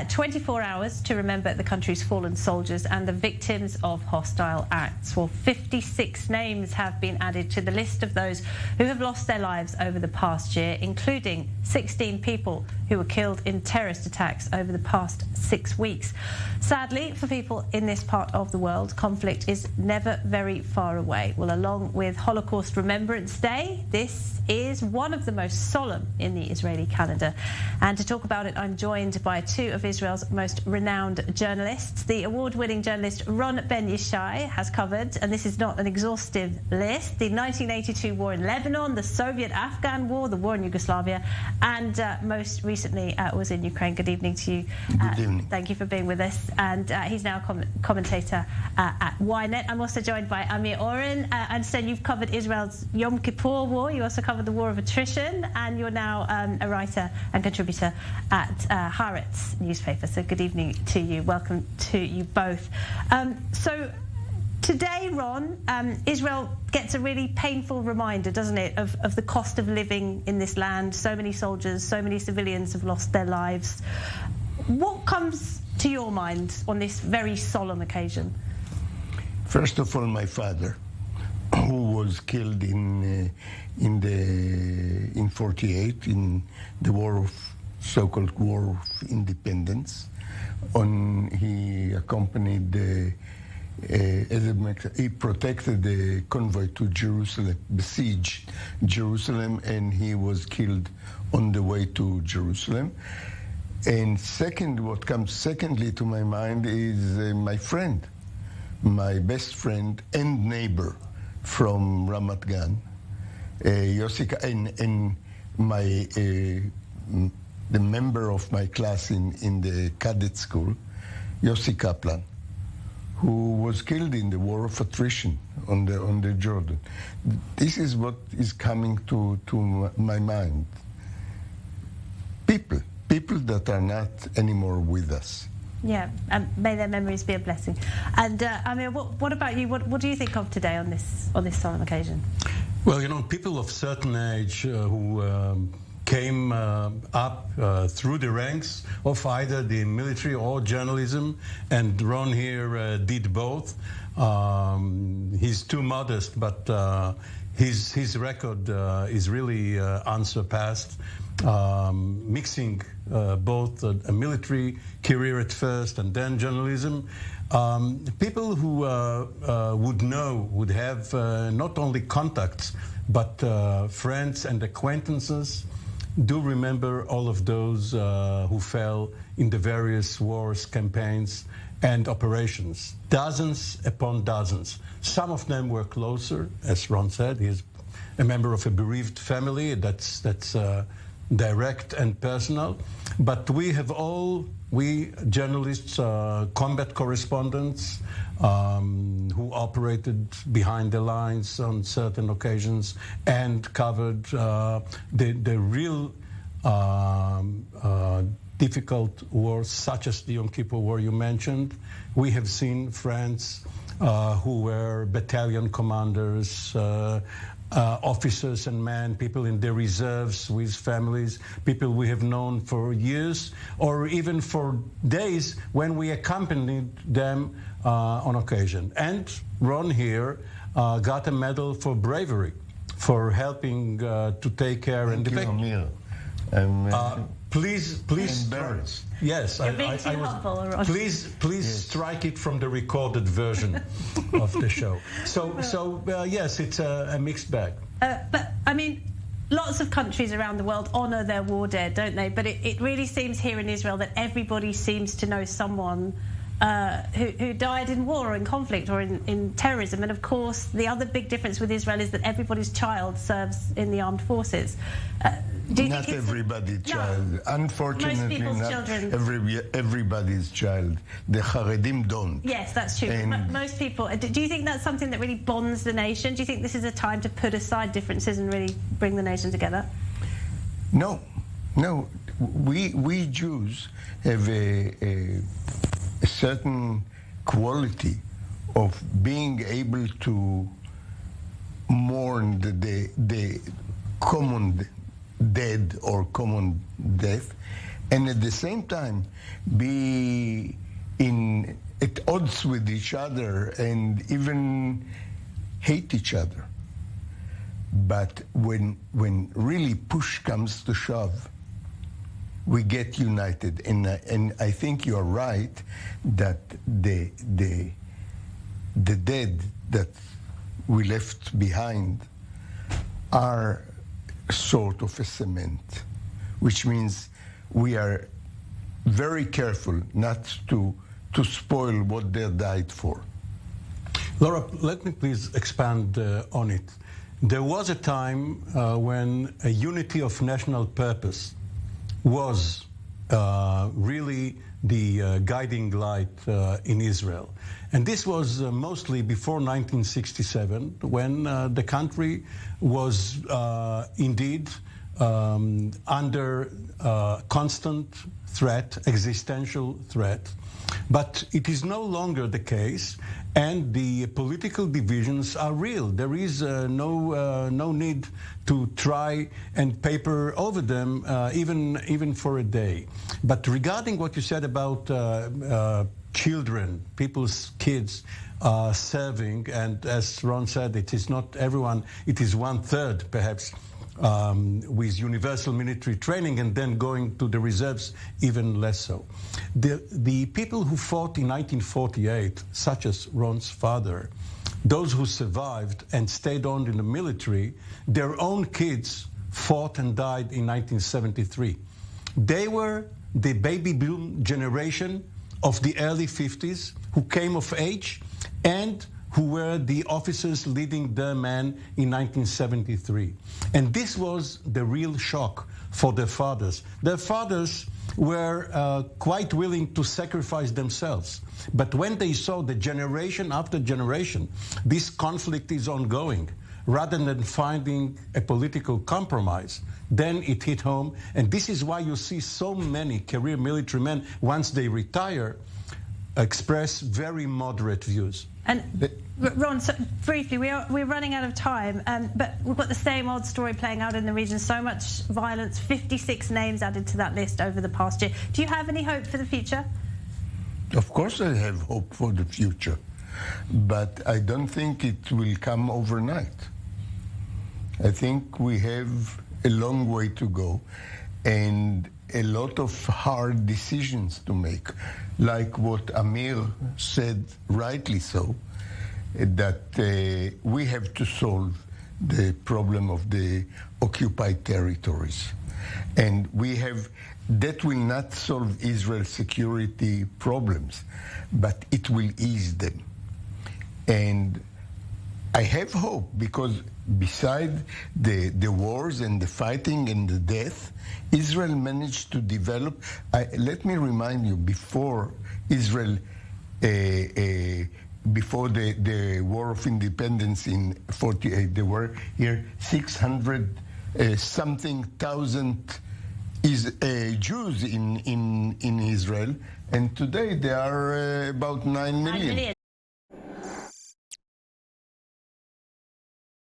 24 hours to remember the country's fallen soldiers and the victims of hostile acts. Well, 56 names have been added to the list of those who have lost their lives over the past year, including 16 people who were killed in terrorist attacks over the past 6 weeks. Sadly, for people in this part of the world, conflict is never very far away. Well, along with Holocaust Remembrance Day, this is one of the most solemn in the Israeli calendar. And to talk about it, I'm joined by two of Israel's most renowned journalists. The award-winning journalist Ron Ben Yishai has covered, and this is not an exhaustive list, the 1982 war in Lebanon, the Soviet-Afghan war, the war in Yugoslavia, and most recently was in Ukraine. Good evening to you. Good evening. Thank you for being with us. And he's now a commentator at Ynet. I'm also joined by Amir Oren. I understand you've covered Israel's Yom Kippur war. You also covered the war of attrition, and you're now a writer and contributor at Haaretz newspaper. So good evening to you. Welcome to you both. So today, Ron, Israel gets a really painful reminder, doesn't it, of the cost of living in this land. So many soldiers, so many civilians have lost their lives. What comes to your mind on this very solemn occasion? First of all, my father, who was killed in 48 in the war of so-called War of Independence. He accompanied he protected the convoy to Jerusalem, besieged Jerusalem, and he was killed on the way to Jerusalem. And second, what comes secondly to my mind is my friend, my best friend and neighbor from Ramat Gan, Yossi, and my the member of my class in the cadet school, Yossi Kaplan, who was killed in the war of attrition on the Jordan. This is what is coming to my mind. People that are not anymore with us. Yeah, may their memories be a blessing. And Amir, what about you? What do you think of today on this solemn occasion? Well, you know, people of certain age who came up through the ranks of either the military or journalism, and Ron here did both. He's too modest, but his record is really unsurpassed. Mixing both a military career at first and then journalism. People who would have not only contacts but friends and acquaintances do remember all of those who fell in the various wars, campaigns, and operations. Dozens upon dozens. Some of them were closer, as Ron said. He's a member of a bereaved family. That's direct and personal. But we journalists, combat correspondents, who operated behind the lines on certain occasions and covered the real difficult wars, such as the Yom Kippur War you mentioned. We have seen friends who were battalion commanders, officers and men, people in the reserves with families, people we have known for years, or even for days when we accompanied them on occasion. And Ron here got a medal for bravery, for helping to take care and defend. Amir. Please, embarrassed. Yes, You're being too helpful, Ron. Please yes. Strike it from the recorded version of the show. So yes, it's a mixed bag. But I mean, lots of countries around the world honour their war dead, don't they? But it really seems here in Israel that everybody seems to know someone who died in war or in conflict or in terrorism. And of course, the other big difference with Israel is that everybody's child serves in the armed forces. Not everybody's child. No, unfortunately, not everybody's child. The Haredim don't. Yes, that's true. Most people. Do you think that's something that really bonds the nation? Do you think this is a time to put aside differences and really bring the nation together? No. We Jews have a certain quality of being able to mourn the common dead or common death, and at the same time be at odds with each other and even hate each other. But when really push comes to shove, we get united. And I think you're right that the dead that we left behind are sort of a cement, which means we are very careful not to spoil what they died for. Laura, let me please expand on it. There was a time when a unity of national purpose was really the guiding light in Israel. And this was mostly before 1967, when the country was indeed under constant threat, existential threat. But it is no longer the case, and the political divisions are real. There is no need to try and paper over them, even for a day. But regarding what you said about children, people's kids serving, and as Ron said, it is not everyone, it is 1/3 perhaps with universal military training and then going to the reserves, even less so. The people who fought in 1948, such as Ron's father, those who survived and stayed on in the military, their own kids fought and died in 1973. They were the baby boom generation of the early 50s who came of age and who were the officers leading their men in 1973. And this was the real shock for their fathers. Their fathers were quite willing to sacrifice themselves. But when they saw that generation after generation, this conflict is ongoing, rather than finding a political compromise, then it hit home. And this is why you see so many career military men, once they retire, express very moderate views. And Ron, so briefly, we're running out of time, but we've got the same old story playing out in the region. So much violence, 56 names added to that list over the past year. Do you have any hope for the future? Of course I have hope for the future, but I don't think it will come overnight. I think we have a long way to go and a lot of hard decisions to make, like what Amir said, rightly so, that we have to solve the problem of the occupied territories. And that will not solve Israel's security problems, but it will ease them. And I have hope, because beside the wars and the fighting and the death, Israel managed to develop. Let me remind you, before Israel, before the War of Independence in 48, there were here 600 something thousand Jews in Israel, and today there are about 9 million.